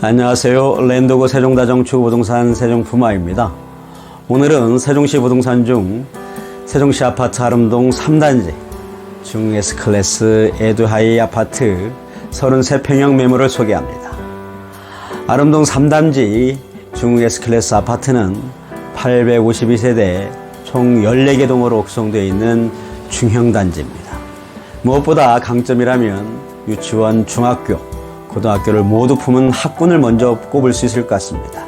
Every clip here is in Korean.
안녕하세요. 랜더고 세종다정축부동산 세종푸마입니다. 오늘은 세종시 부동산 중 세종시 아파트 아름동 3단지 중 S클래스 에듀하이 아파트 33평형 매물을 소개합니다. 아름동 3단지 중 S클래스 아파트는 852세대 총 14개 동으로 구성되어 있는 중형 단지입니다. 무엇보다 강점이라면 유치원, 중학교, 고등학교를 모두 품은 학군을 먼저 꼽을 수 있을 것 같습니다.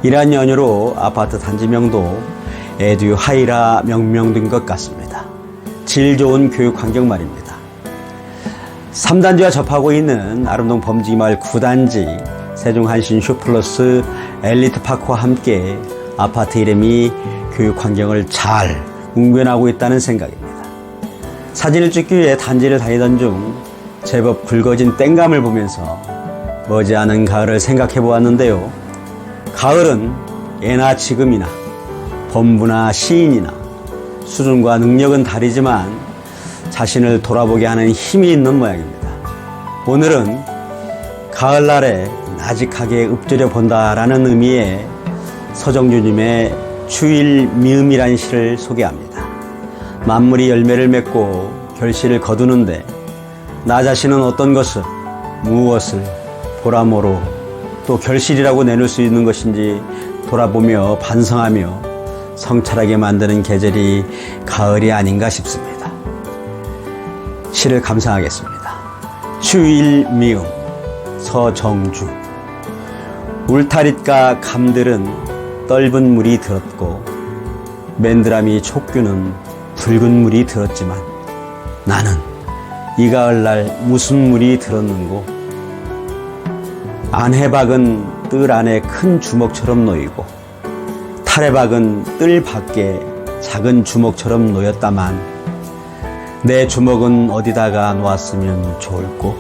이러한 연유로 아파트 단지명도 에듀하이라 명명된 것 같습니다. 질 좋은 교육 환경 말입니다. 3단지와 접하고 있는 아름동 범지기마을 9단지 세종한신 슈플러스 엘리트파크와 함께 아파트 이름이 교육 환경을 잘 웅변하고 있다는 생각입니다. 사진을 찍기 위해 단지를 다니던 중 제법 굵어진 땡감을 보면서 머지않은 가을을 생각해 보았는데요. 가을은 예나 지금이나 범부나 시인이나 수준과 능력은 다르지만 자신을 돌아보게 하는 힘이 있는 모양입니다. 오늘은 가을날에 나직하게 읊조려 본다라는 의미의 서정주님의 추일 미음이라는 시를 소개합니다. 만물이 열매를 맺고 결실을 거두는데 나 자신은 어떤 것을, 무엇을 보람으로 또 결실이라고 내놓을 수 있는 것인지 돌아보며 반성하며 성찰하게 만드는 계절이 가을이 아닌가 싶습니다. 시를 감상하겠습니다. 추일 미음 서정주. 울타릿가 감들은 떫은 물이 들었고 맨드라미 촉규는 붉은 물이 들었지만 나는 이 가을날 무슨 물이 들었는고. 안해박은 뜰 안에 큰 주먹처럼 놓이고 탈해박은 뜰 밖에 작은 주먹처럼 놓였다만 내 주먹은 어디다가 놓았으면 좋을꼬.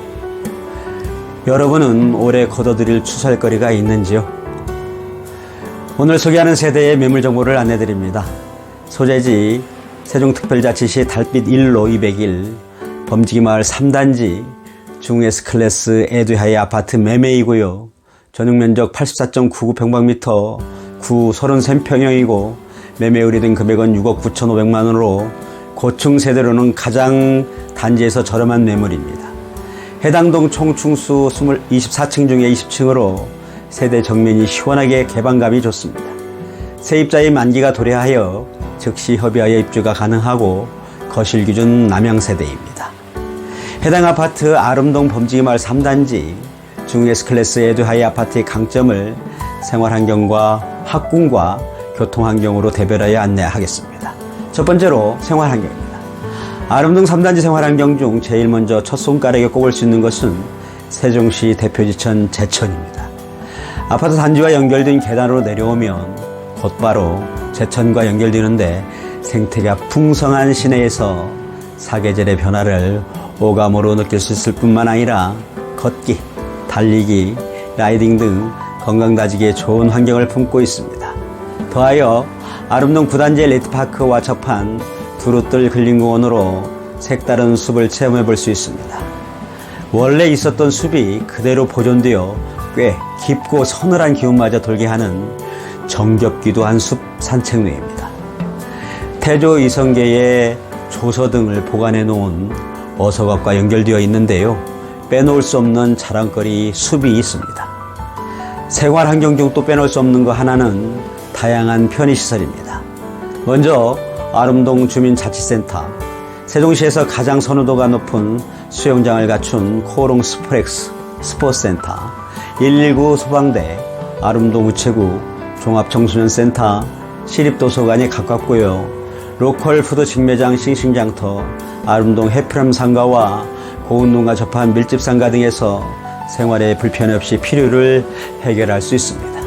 여러분은 올해 거둬들일 추설거리가 있는지요? 오늘 소개하는 세대의 매물 정보를 안내드립니다. 소재지 세종특별자치시 달빛 1로 201 범지기마을 3단지 중 S클래스 에듀하이 아파트 매매이고요. 전용면적 84.99평방미터, 구 33평형이고 매매 의뢰된 금액은 6억 9,500만원으로 고층 세대로는 가장 단지에서 저렴한 매물입니다. 해당 동 총층수 24층 중에 20층으로 세대 정면이 시원하게 개방감이 좋습니다. 세입자의 만기가 도래하여 즉시 협의하여 입주가 가능하고 거실 기준 남양 세대입니다. 해당 아파트 아름동 범지기마을 3단지 중 S클래스 에듀하이 아파트의 강점을 생활환경과 학군과 교통환경으로 대별하여 안내하겠습니다. 첫 번째로 생활환경입니다. 아름동 3단지 생활환경 중 제일 먼저 첫 손가락에 꼽을 수 있는 것은 세종시 대표지천 제천입니다. 아파트 단지와 연결된 계단으로 내려오면 곧바로 제천과 연결되는데 생태가 풍성한 시내에서 사계절의 변화를 오감으로 느낄 수 있을 뿐만 아니라 걷기, 달리기, 라이딩 등 건강다지기에 좋은 환경을 품고 있습니다. 더하여 아름동 9단지 엘리트파크와 접한 두루뜰 근린공원으로 색다른 숲을 체험해 볼 수 있습니다. 원래 있었던 숲이 그대로 보존되어 꽤 깊고 서늘한 기운마저 돌게 하는 정겹기도 한 숲 산책로입니다. 태조 이성계의 조서 등을 보관해 놓은 어서각과 연결되어 있는데요. 빼놓을 수 없는 자랑거리 숲이 있습니다. 생활환경 중 또 빼놓을 수 없는 것 하나는 다양한 편의시설입니다. 먼저 아름동 주민자치센터, 세종시에서 가장 선호도가 높은 수영장을 갖춘 코오롱 스프렉스 스포츠센터, 119 소방대, 아름동 우체국, 종합청소년센터, 시립도서관이 가깝고요. 로컬 푸드 직매장 싱싱장터, 아름동 해프람 상가와 고운동과 접한 밀집 상가 등에서 생활에 불편 없이 필요를 해결할 수 있습니다.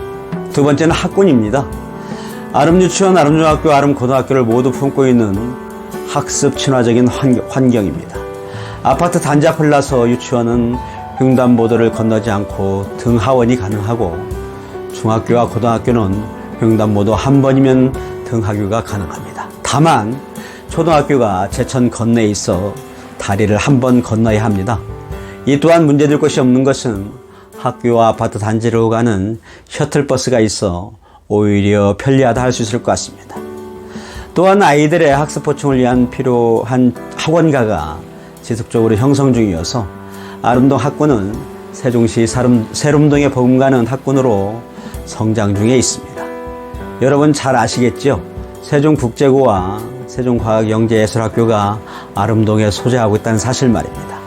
두 번째는 학군입니다. 아름유치원, 아름중학교, 아름고등학교를 모두 품고 있는 학습 친화적인 환경입니다. 아파트 단지 앞을 나서 유치원은 횡단보도를 건너지 않고 등하원이 가능하고 중학교와 고등학교는 횡단보도 한 번이면 등하교가 가능합니다. 다만 초등학교가 제천 건너에 있어 다리를 한 번 건너야 합니다. 이 또한 문제될 것이 없는 것은 학교와 아파트 단지로 가는 셔틀버스가 있어 오히려 편리하다 할 수 있을 것 같습니다. 또한 아이들의 학습 보충을 위한 필요한 학원가가 지속적으로 형성 중이어서 아름동 학군은 세종시 세lum동에 버금가는 학군으로 성장 중에 있습니다. 여러분 잘 아시겠죠? 세종국제고와 세종과학영재예술학교가 아름동에 소재하고 있다는 사실 말입니다.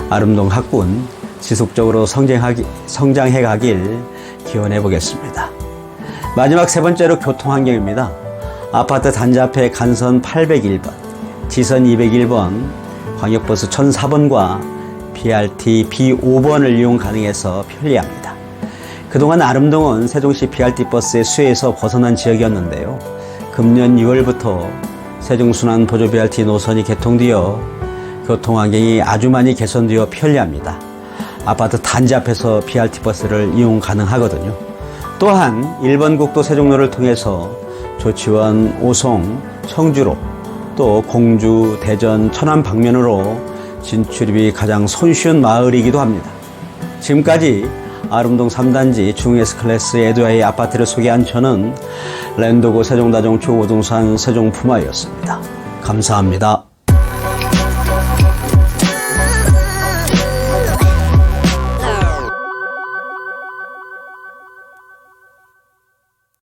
아름동 학군 지속적으로 성장해 가길 기원해 보겠습니다. 마지막 세 번째로 교통환경입니다. 아파트 단지 앞에 간선 801번, 지선 201번, 광역버스 1004번과 BRT B5번을 이용 가능해서 편리합니다. 그동안 아름동은 세종시 BRT 버스의 수혜에서 벗어난 지역이었는데요. 금년 6월부터 세종순환 보조 BRT 노선이 개통되어 교통환경이 아주 많이 개선되어 편리합니다. 아파트 단지 앞에서 BRT 버스를 이용 가능하거든요. 또한 1번 국도 세종로를 통해서 조치원, 오송, 청주로 또 공주, 대전, 천안 방면으로 진출입이 가장 손쉬운 마을이기도 합니다. 지금까지 아름동 3단지 중S 클래스 에드와이 아파트를 소개한 저는 랜도고 세종다종 초고등산 세종푸마였습니다. 감사합니다.